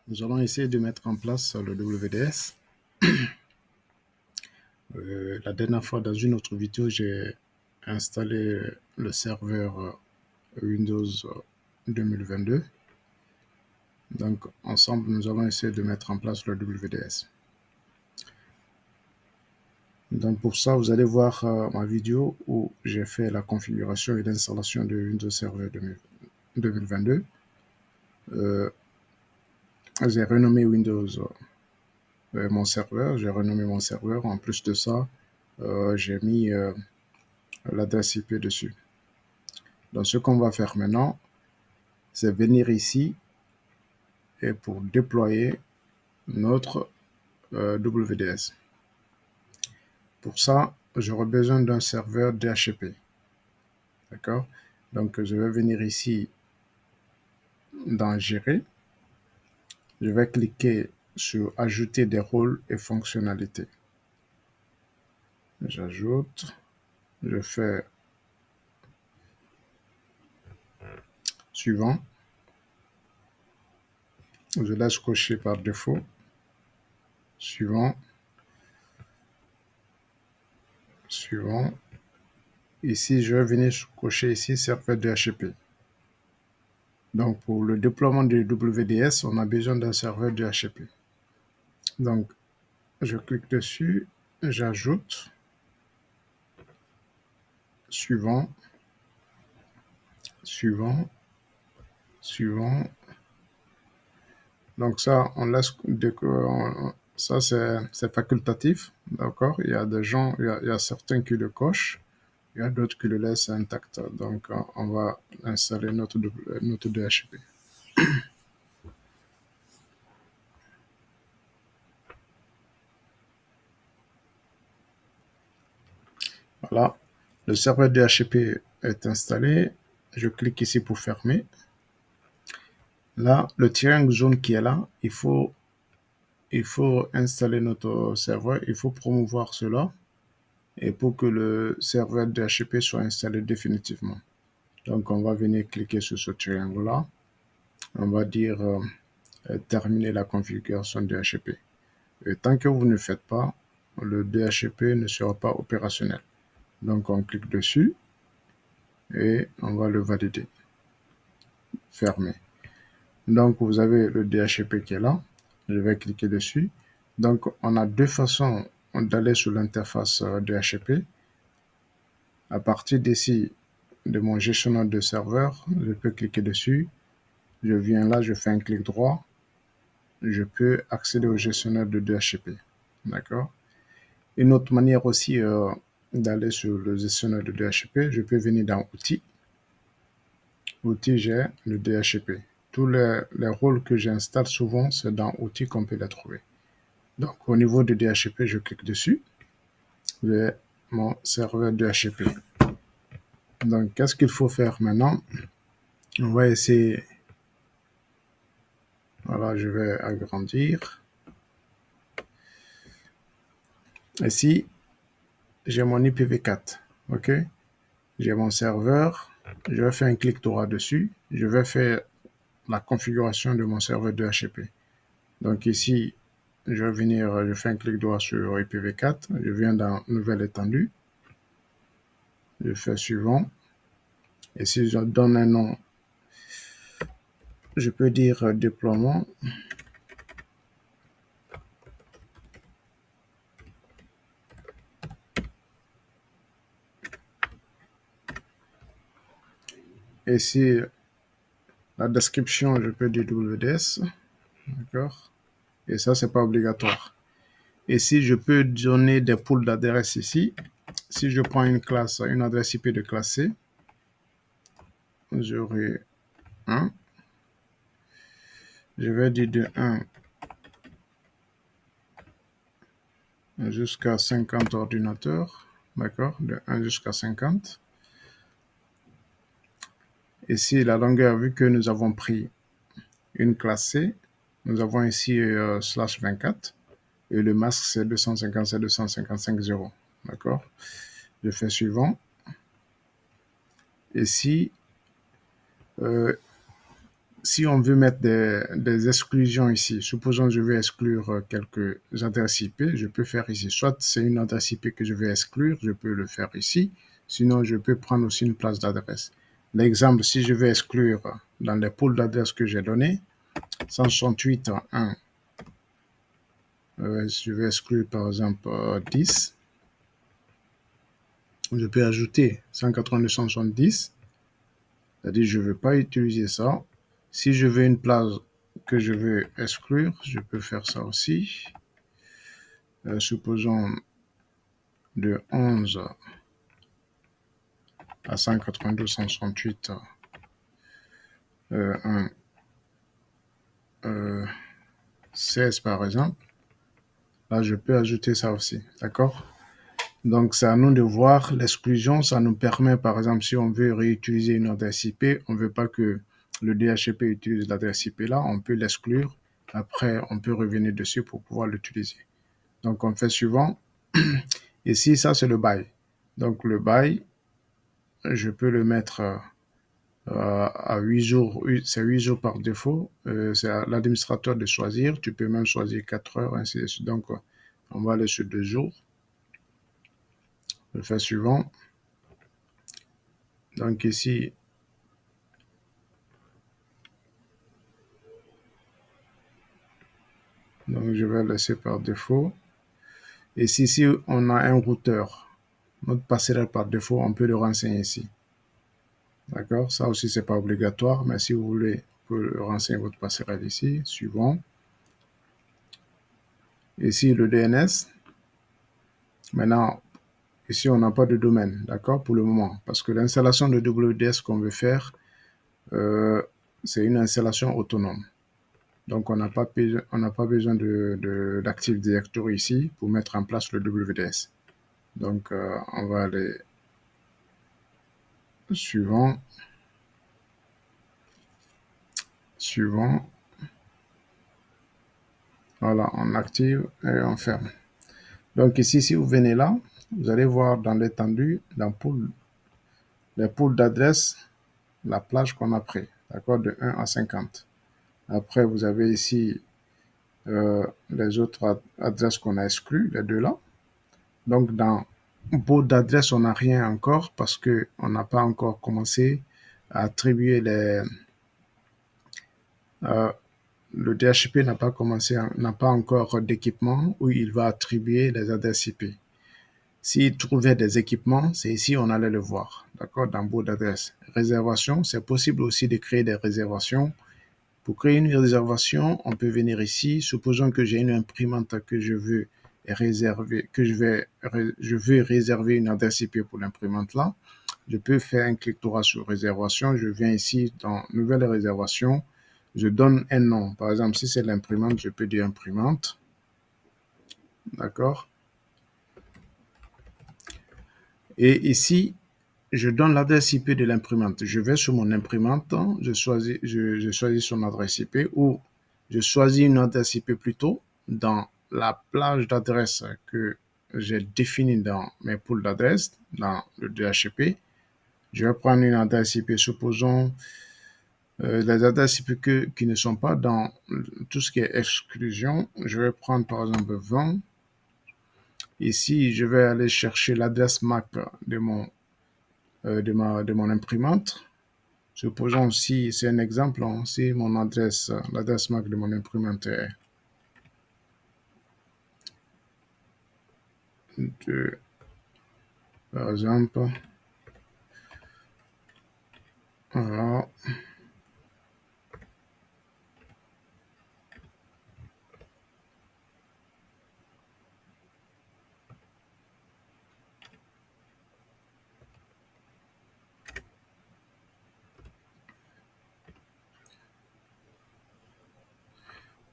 Nous allons essayer de mettre en place le WDS. La dernière fois, dans une autre vidéo, j'ai installé le serveur Windows 2022. Donc, ensemble, nous allons essayer de mettre en place le WDS. Donc, pour ça, vous allez voir ma vidéo où j'ai fait la configuration et l'installation de Windows Server 2022. J'ai renommé Windows mon serveur, j'ai renommé mon serveur. En plus de ça, j'ai mis l'adresse IP dessus. Donc, ce qu'on va faire maintenant, c'est venir ici et pour déployer notre WDS. Pour ça, j'aurai besoin d'un serveur DHCP. D'accord? Donc, je vais venir ici dans Gérer. Je vais cliquer sur Ajouter des rôles et fonctionnalités. J'ajoute. Je fais Suivant. Je laisse cocher par défaut. Suivant. Suivant. Ici, je vais venir cocher ici serveur DHCP. Donc, pour le déploiement du WDS, on a besoin d'un serveur DHCP. Donc, je clique dessus, j'ajoute, suivant, suivant, suivant. Donc ça, on laisse, ça c'est facultatif, d'accord? Il y a des gens, il y a certains qui le cochent, il y a d'autres qui le laissent intact. Donc, on va installer notre DHCP. Voilà, le serveur DHCP est installé. Je clique ici pour fermer. Là, le triangle jaune qui est là, il faut installer notre serveur, il faut promouvoir cela et pour que le serveur DHCP soit installé définitivement. Donc, on va venir cliquer sur ce triangle-là. On va dire terminer la configuration DHCP. Et tant que vous ne faites pas, le DHCP ne sera pas opérationnel. Donc, on clique dessus et on va le valider. Fermer. Donc, vous avez le DHCP qui est là. Je vais cliquer dessus. Donc, on a deux façons d'aller sur l'interface DHCP. À partir d'ici, de mon gestionnaire de serveur, je peux cliquer dessus. Je viens là, je fais un clic droit. Je peux accéder au gestionnaire de DHCP. D'accord? Une autre manière aussi d'aller sur le gestionnaire de DHCP, je peux venir dans Outils. Outils, j'ai le DHCP. Tous les rôles que j'installe souvent, c'est dans Outils qu'on peut les trouver. Donc, au niveau de DHCP, je clique dessus. J'ai mon serveur DHCP. Donc, qu'est-ce qu'il faut faire maintenant? On va essayer. Voilà, je vais agrandir. Ici, j'ai mon IPv4. OK? J'ai mon serveur. Je vais faire un clic droit dessus. Je vais faire la configuration de mon serveur DHCP. Donc, ici, je vais venir, je fais un clic droit sur IPv4. Je viens dans Nouvelle étendue. Je fais Suivant. Et si je donne un nom, je peux dire déploiement. Et si la description, je peux dire WDS. D'accord? Et ça, c'est pas obligatoire. Et si je peux donner des pools d'adresses ici, si je prends une classe, une adresse IP de classe C, j'aurai 1. Je vais dire de 1 jusqu'à 50 ordinateurs. D'accord? De 1 jusqu'à 50. Ici, la longueur, vu que nous avons pris une classe C, nous avons ici /24. Et le masque, c'est 255 D'accord? Je fais Suivant. Ici, si on veut mettre des exclusions ici, supposons que je veux exclure quelques adresses IP, je peux faire ici. Soit c'est une adresse IP que je veux exclure, je peux le faire ici. Sinon, je peux prendre aussi une place d'adresse. L'exemple, si je veux exclure dans les pools d'adresses que j'ai donnés, 168.1, je vais exclure par exemple 10, je peux ajouter 192.170, c'est-à-dire je ne veux pas utiliser ça. Si je veux une place que je veux exclure, je peux faire ça aussi. Supposons de 11 à 192.168, 16 par exemple. Là, je peux ajouter ça aussi, d'accord? Donc, c'est à nous de voir l'exclusion. Ça nous permet, par exemple, si on veut réutiliser une adresse IP, on ne veut pas que le DHCP utilise l'adresse IP là, on peut l'exclure. Après, on peut revenir dessus pour pouvoir l'utiliser. Donc, on fait suivant. Ici, ça, c'est le bail. Donc, le bail, je peux le mettre à 8 jours. C'est 8 jours par défaut. C'est à l'administrateur de choisir. Tu peux même choisir 4 heures, ainsi de suite. Donc, on va aller sur 2 jours. Je fais suivant. Donc, ici, donc je vais laisser par défaut. Et si on a un routeur, notre passerelle par défaut, on peut le renseigner ici. D'accord? Ça aussi, c'est pas obligatoire, mais si vous voulez, vous pouvez renseigner votre passerelle ici. Suivant. Ici, le DNS. Maintenant, ici, on n'a pas de domaine, d'accord, pour le moment, parce que l'installation de WDS qu'on veut faire, c'est une installation autonome. Donc, on n'a pas besoin d'Active Directory ici pour mettre en place le WDS. Donc, on va aller suivant. Suivant. Voilà, on active et on ferme. Donc, ici, si vous venez là, vous allez voir dans l'étendue, dans les pools d'adresses, la plage qu'on a pris, d'accord, de 1 à 50. Après, vous avez ici les autres adresses qu'on a exclues, les deux là. Donc, dans pool d'adresses, on n'a rien encore parce qu'on n'a pas encore commencé à attribuer le DHCP n'a pas encore d'équipement où il va attribuer les adresses IP. S'il trouvait des équipements, c'est ici on allait le voir, d'accord, dans bout d'adresse. Réservation, c'est possible aussi de créer des réservations. Pour créer une réservation, on peut venir ici. Supposons que j'ai une imprimante que je veux réserver, je veux réserver une adresse IP pour l'imprimante là. Je peux faire un clic droit sur réservation. Je viens ici dans nouvelle réservation. Je donne un nom. Par exemple, si c'est l'imprimante, je peux dire imprimante. D'accord. Et ici, je donne l'adresse IP de l'imprimante. Je vais sur mon imprimante, je choisis son adresse IP ou je choisis une adresse IP plutôt dans la plage d'adresse que j'ai définie dans mes pools d'adresses, dans le DHCP. Je vais prendre une adresse IP, supposons les adresses IP qui ne sont pas dans tout ce qui est exclusion. Je vais prendre par exemple 20. Ici, je vais aller chercher l'adresse MAC de mon imprimante. Supposons si c'est un exemple, si mon l'adresse MAC de mon imprimante est par exemple, voilà.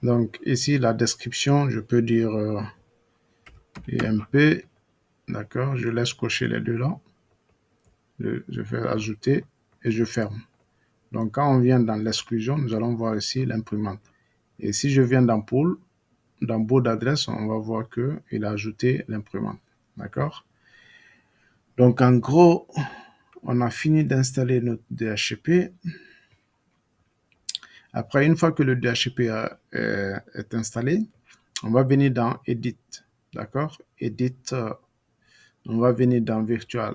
Donc ici, la description, je peux dire EMP, d'accord, je laisse cocher les deux là. Je fais ajouter et je ferme. Donc quand on vient dans l'exclusion, nous allons voir ici l'imprimante. Et si je viens dans pool, dans bout d'adresse, on va voir qu'il a ajouté l'imprimante. D'accord? Donc en gros, on a fini d'installer notre DHCP. Après, une fois que le DHCP est installé, on va venir dans Edit. D'accord? Edit, on va venir dans Virtual.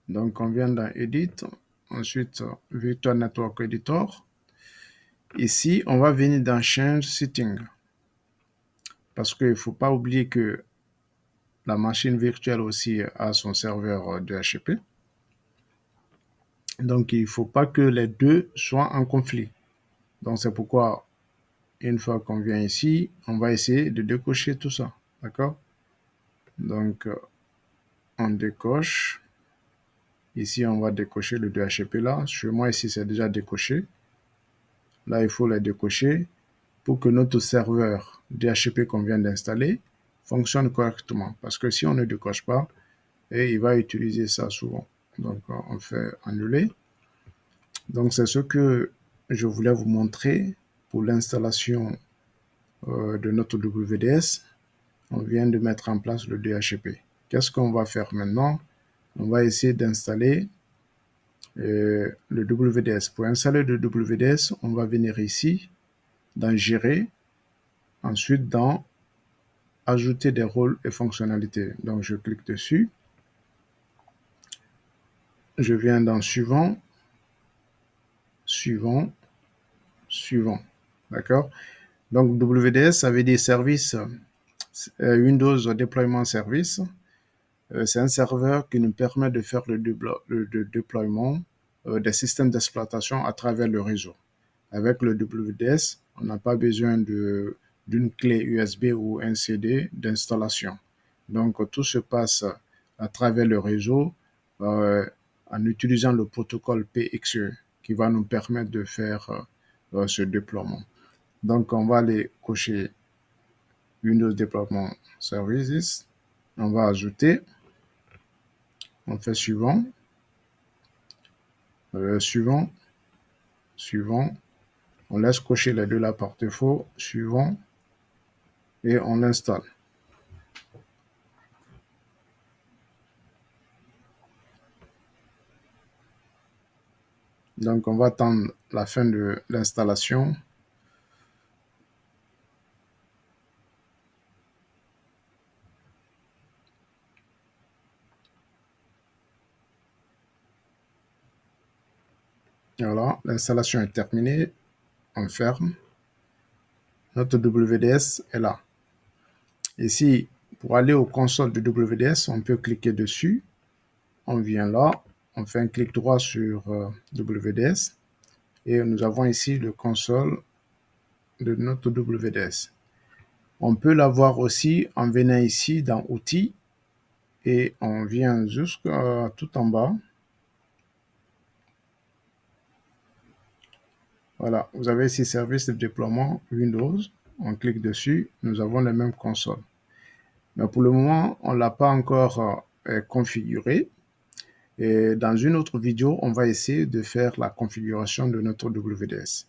Donc, on vient dans Edit. Ensuite, Virtual Network Editor. Ici, on va venir dans Change Setting. Parce qu'il ne faut pas oublier que la machine virtuelle aussi a son serveur DHCP. Donc, il ne faut pas que les deux soient en conflit. Donc, c'est pourquoi, une fois qu'on vient ici, on va essayer de décocher tout ça. D'accord? Donc, on décoche. Ici, on va décocher le DHCP là. Chez moi, ici, c'est déjà décoché. Là, il faut les décocher pour que notre serveur DHCP qu'on vient d'installer fonctionne correctement. Parce que si on ne décoche pas, il va utiliser ça souvent. Donc, on fait annuler. Donc, c'est ce que je voulais vous montrer pour l'installation de notre WDS. On vient de mettre en place le DHCP. Qu'est-ce qu'on va faire maintenant? On va essayer d'installer le WDS. Pour installer le WDS, on va venir ici, dans Gérer, ensuite dans Ajouter des rôles et fonctionnalités. Donc, je clique dessus. Je viens dans Suivant, Suivant, Suivant. D'accord? Donc, WDS, ça veut dire Service Windows Deployment Service. C'est un serveur qui nous permet de faire le déploiement des systèmes d'exploitation à travers le réseau. Avec le WDS, on n'a pas besoin d'une clé USB ou un CD d'installation. Donc, tout se passe à travers le réseau en utilisant le protocole PXE qui va nous permettre de faire ce déploiement. Donc, on va aller cocher Windows Deployment Services. On va ajouter. On fait suivant. Suivant. Suivant. On laisse cocher les deux là par défaut. Suivant. Et on l'installe. Donc, on va attendre la fin de l'installation. Voilà, l'installation est terminée. On ferme. Notre WDS est là. Ici, pour aller aux consoles de WDS, on peut cliquer dessus. On vient là. On fait un clic droit sur WDS. Et nous avons ici le console de notre WDS. On peut l'avoir aussi en venant ici dans Outils. Et on vient jusqu'à tout en bas. Voilà, vous avez ici Service de déploiement Windows. On clique dessus, nous avons les mêmes consoles. Mais pour le moment, on ne l'a pas encore configuré. Et dans une autre vidéo, on va essayer de faire la configuration de notre WDS.